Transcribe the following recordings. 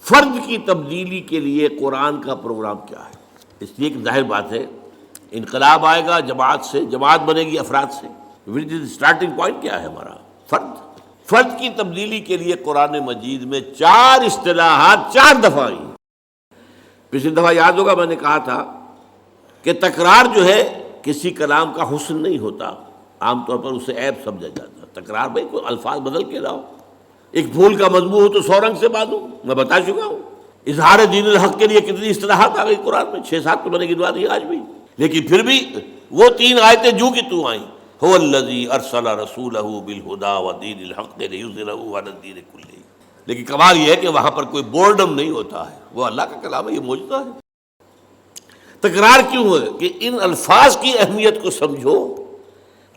فرد کی تبدیلی کے لیے قرآن کا پروگرام کیا ہے؟ اس لیے کہ ظاہر بات ہے انقلاب آئے گا جماعت سے، جماعت بنے گی افراد سے۔ اسٹارٹنگ پوائنٹ کیا ہے ہمارا؟ فرد کی تبدیلی کے لیے قرآن مجید میں 4 اصطلاحات 4 دفعہ آئی۔ پچھلی دفعہ یاد ہوگا میں نے کہا تھا کہ تکرار جو ہے کسی کلام کا حسن نہیں ہوتا، عام طور پر اسے عیب سمجھا جاتا۔ تکرار بھائی کوئی الفاظ بدل کے لاؤ، ایک پھول کا مضمون ہو تو 100 رنگ سے باندھو، میں بتا چکا ہوں۔ اظہار دین الحق کے لیے کتنی اصطلاحات آ گئی قرآن میں، 6-7 تو میں نے گنوا دی آج بھی، لیکن پھر بھی وہ 3 آیتیں جو کہ تو آئیں، هو الذی ارسل رسولہ بالہدی ودین الحق لیظہرہ علی الدین کلہ۔ لیکن کمال یہ ہے کہ وہاں پر کوئی بورڈم نہیں ہوتا ہے، وہ اللہ کا کلام ہے، یہ معجزہ ہے۔ تکرار کیوں ہے؟ کہ ان الفاظ کی اہمیت کو سمجھو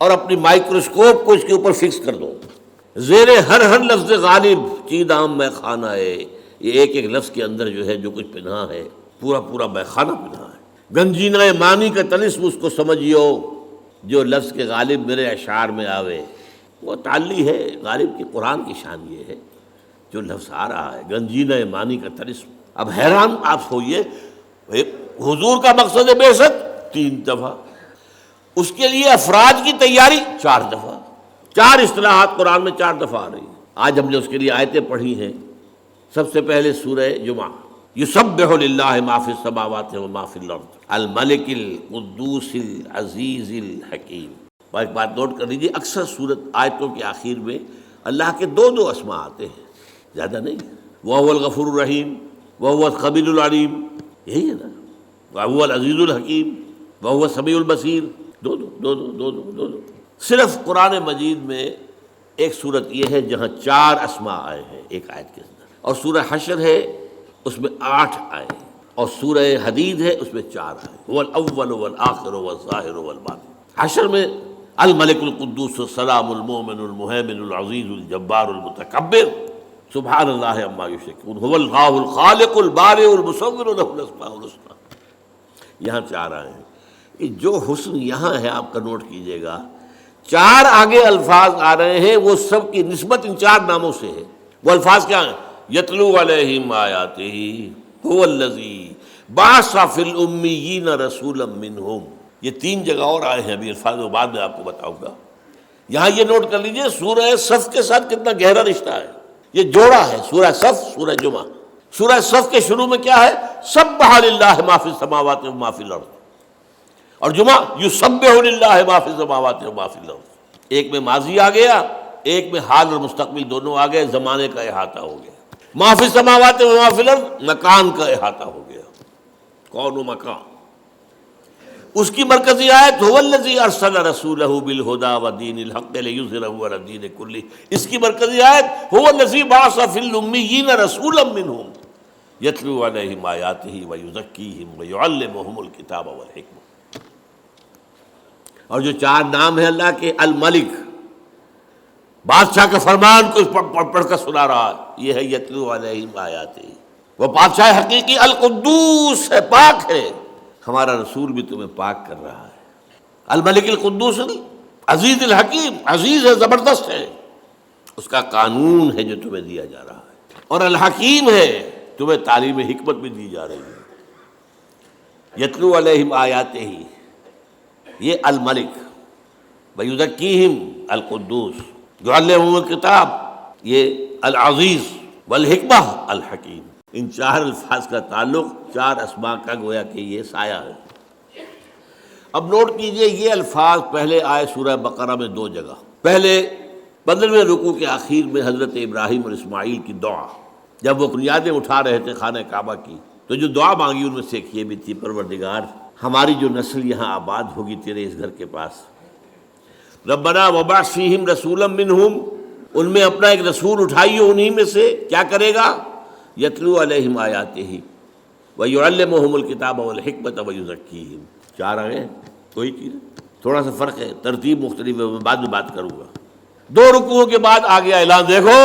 اور اپنی مائکروسکوپ کو اس کے اوپر فکس کر دو۔ زیر ہر لفظ غالب چیدام میں خانہ ہے، یہ ایک لفظ کے اندر جو ہے جو کچھ پنہا ہے، پورا میں خانہ پنہا ہے۔ گنجینہ معنی کا طلسم اس کو سمجھیو، جو لفظ کے غالب میرے اشعار میں آوے، وہ تعلی ہے غالب کی۔ قرآن کی شان یہ ہے جو لفظ آ رہا ہے گنجینہ معنی کا طلسم۔ اب حیران آپ ہوئیے، حضور کا مقصد بعثت 3 دفعہ، اس کے لیے افراد کی تیاری 4 دفعہ، 4 اصطلاحات قرآن میں 4 دفعہ آ رہی ہیں۔ آج ہم نے اس کے لیے آیتیں پڑھی ہیں۔ سب سے پہلے سورہ جمعہ، یسبح للہ ما فی السماوات و ما فی الارض الملک القدوس العزیز الحکیم۔ اور ایک بات نوٹ کر لیجیے، اکثر سورت آیتوں کے آخر میں اللہ کے 2 اسماء آتے ہیں، زیادہ نہیں۔ وَهُوَ الغفور الرحیم، وَهُوَ الخبیر العلیم، یہی ہے نا، وَهُوَ العزیز الحکیم، وَهُوَ السمیع البصیر، دو۔ صرف قرآن مجید میں ایک صورت یہ ہے جہاں 4 اسماء آئے ہیں ایک آیت کے اندر، اور سورہ حشر ہے اس میں 8 آئے ہیں، اور سورہ حدید ہے اس میں 4 آئے، هو الاول والآخر والظاہر والباطن۔ حشر میں الملک القدوس السلام المؤمن المہیمن العزیز الجبار المتکبر سبحان اللہ عما یشرکون، هو اللہ الخالق البارئ المصور له الاسماء الحسنی۔ یہاں 4 آئے ہیں۔ یہ جو حسن یہاں ہے آپ کا نوٹ کیجئے گا، 4 آگے الفاظ آ رہے ہیں، وہ سب کی نسبت ان 4 ناموں سے ہے۔ وہ الفاظ کیا ہیں؟ یتلو علیہم آیاتہ، هو الذی بعث فی الامیین رسولا منہم۔ یہ 3 جگہ اور آئے ہیں، ابھی الفاظ میں بعد میں آپ کو بتاؤں گا۔ یہاں یہ نوٹ کر لیجئے سورہ صف کے ساتھ کتنا گہرا رشتہ ہے، یہ جوڑا ہے سورہ صف سورہ جمعہ۔ سورہ صف کے شروع میں کیا ہے؟ سبح للہ ما فی السماوات و ما فی الارض، اور جمعہ یسبح للہ ما فی السماوات و ما فی الارض۔ ایک میں ماضی آ گیا، ایک میں حال اور مستقبل دونوں آ گئے، زمانے کا احاطہ ہو گیا۔ ما فی السماوات و ما فی الارض، مکان کا احاطہ ہو گیا، کون و مکان۔ اس کی مرکزی آیت هو الذی ارسل رسولہ بالہدی ودین الحق لیظہرہ علی الدین کلہ۔ اس کی مرکزی آیت هو الذی بعث فی الامیین رسولا منہم یتلو علیہم آیاتہ ویزکیہم ویعلمہم الکتاب والحکمہ۔ اور جو 4 نام ہیں اللہ کے، الملک، بادشاہ کا فرمان کو پڑھ کر سنا رہا ہے، یہ ہے یتلو علیہم آیاتہ۔ وہ بادشاہ حقیقی القدوس ہے، پاک ہے، ہمارا رسول بھی تمہیں پاک کر رہا ہے۔ الملک القدوس عزیز الحکیم، عزیز ہے، زبردست ہے، اس کا قانون ہے جو تمہیں دیا جا رہا ہے، اور الحکیم ہے، تمہیں تعلیم حکمت بھی دی جا رہی ہے۔ یتلو علیہم آیاتہ، یہ الملک، ویزکیہم القدوس، یعلمہم الکتاب، یہ العزیز، والحکمہ الحکیم۔ ان 4 الفاظ کا تعلق 4 اسماء کا گویا کہ یہ سایہ ہے۔ اب نوٹ کیجئے یہ الفاظ پہلے آئے سورہ بقرہ میں 2 جگہ۔ پہلے 15ویں رکوع کے آخر میں حضرت ابراہیم اور اسماعیل کی دعا، جب وہ بنیادیں اٹھا رہے تھے خانہ کعبہ کی، تو جو دعا مانگی ان میں سے ایک یہ بھی تھی، پروردگار ہماری جو نسل یہاں آباد ہوگی تیرے اس گھر کے پاس، ربنا وبعث فیہم رسولا منہم، ان میں اپنا ایک رسول اٹھائیے انہی میں سے، کیا کرے گا؟ یتلو علیہم آیاتہ ویعلمہم الکتاب والحکمۃ ویزکیہم۔ 4 آئے ہیں، کوئی چیز، تھوڑا سا فرق ہے، ترتیب مختلف ہے، میں بعد میں بات کروں گا۔ 2 رکوعوں کے بعد آ گیا اعلان، دیکھو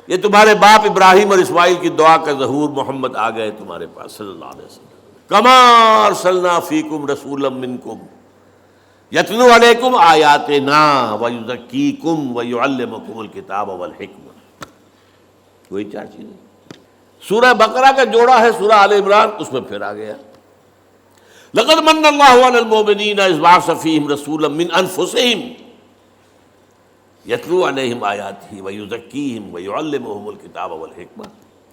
یہ تمہارے باپ ابراہیم اور اسماعیل کی دعا کا ظہور، محمد آ گئے تمہارے پاس صلی اللہ علیہ وسلم۔ کما ارسلنا فیکم رسولا منکم یتلو علیکم آیاتنا ویزکیکم ویعلمکم الکتاب والحکمہ۔ وہی 4 چیزیں۔ سورہ بقرہ کا جوڑا ہے سورہ آل عمران، اس میں پھر آ گیا لقد من اللہ علی المؤمنین اذ بعث فیہم رسولا من انفسہم یتلو علیہم آیاتہ ویزکیہم ویعلمہم الکتاب والحکمہ.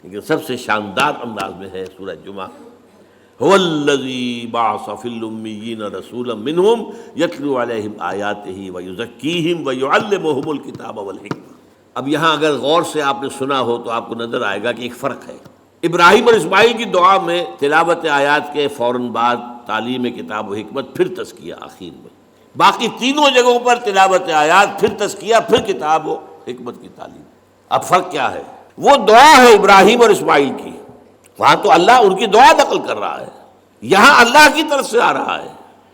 لیکن سب سے شاندار انداز میں ہے سورہ جمعہ، هو الذی بعث فی الامیین رسولا منہم یتلو علیہم آیاتہ ویزکیہم ویعلمہم الکتاب والحکمہ. اب یہاں اگر غور سے آپ نے سنا ہو تو آپ کو نظر آئے گا کہ ایک فرق ہے. ابراہیم اور اسماعیل کی دعا میں تلاوت آیات کے فوراً بعد تعلیم کتاب و حکمت، پھر تزکیہ آخر میں. باقی تینوں جگہوں پر تلاوت آیات، پھر تزکیہ، پھر کتاب و حکمت کی تعلیم. اب فرق کیا ہے؟ وہ دعا ہے ابراہیم اور اسماعیل کی، وہاں تو اللہ ان کی دعا نقل کر رہا ہے، یہاں اللہ کی طرف سے آ رہا ہے.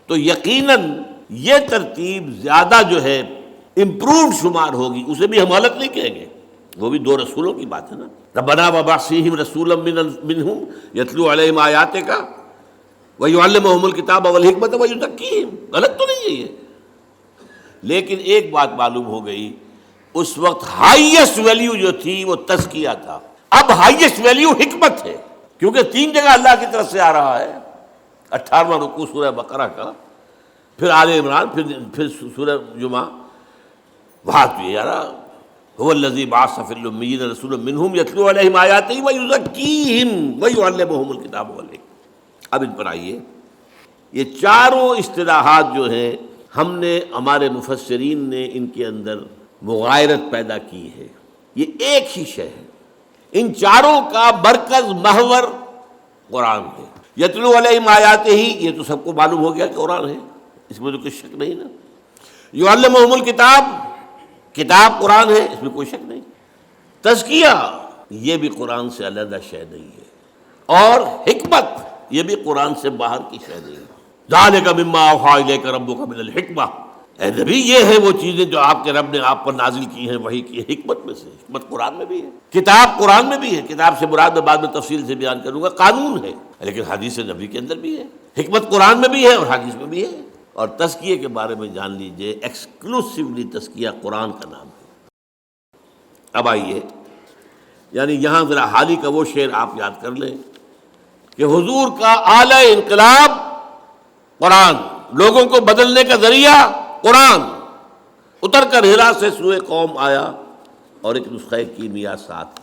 تو یقیناً یہ ترتیب زیادہ جو ہے امپرووڈ شمار ہوگی، اسے بھی ہم غلط نہیں کہیں گے. وہ بھی دو رسولوں کی بات ہے نا. ربنا وابعث فیہم رسولا منہم یتلو علیہم آیاتک ویعلمہم الکتاب والحکمۃ ویزکیہم. غلط تو نہیں ہے یہ. لیکن ایک بات معلوم ہو گئی، اس وقت ہائیسٹ ویلیو جو تھی وہ تزکیہ تھا، اب ہائیسٹ ویلیو حکمت ہے، کیونکہ تین جگہ اللہ کی طرف سے آ رہا ہے. 18واں رکوع سورہ بقرہ کا، پھر آل عمران، پھر سورہ جمعہ. وہاں تو یہ آ رہا هو الذی بعث فی الامیین رسولا منہم یتلو علیہم آیاتہ ویزکیہم ویعلمہم الکتاب والحکمہ. اب ان پر آئیے، یہ چاروں اصطلاحات جو ہیں ہم نے، ہمارے مفسرین نے ان کے اندر مغایرت پیدا کی ہے. یہ ایک ہی شے ہے، ان چاروں کا مرکز محور قرآن ہے. یتلو علیہم آیاتہ، یہ تو سب کو معلوم ہو گیا کہ قرآن ہے، اس میں تو کوئی شک نہیں نا. یعلمہم الکتاب، کتاب قرآن ہے، اس میں کوئی شک نہیں. تزکیہ، یہ بھی قرآن سے علیحدہ شے نہیں ہے. اور حکمت، یہ بھی قرآن سے باہر کی شے نہیں ہے. ذالک مما اوحی الیک ربک من الحکمہ، اے نبی یہ ہے وہ چیزیں جو آپ کے رب نے آپ پر نازل کی ہیں وحی کی حکمت میں سے. حکمت قرآن میں بھی ہے، کتاب قرآن میں بھی ہے. کتاب سے مراد میں بعد میں تفصیل سے بیان کروں گا، قانون ہے، لیکن حدیث نبی کے اندر بھی ہے. حکمت قرآن میں بھی ہے اور حدیث میں بھی ہے. اور تزکیے کے بارے میں جان لیجئے، ایکسکلوسیولی تزکیہ قرآن کا نام ہے. اب آئیے، یعنی یہاں ذرا حالی کا وہ شعر آپ یاد کر لیں کہ حضور کا اعلی انقلاب قرآن، لوگوں کو بدلنے کا ذریعہ قرآن. اتر کر ہرا سے سوئے قوم آیا اور ایک نسخہ کیمیا ساتھ.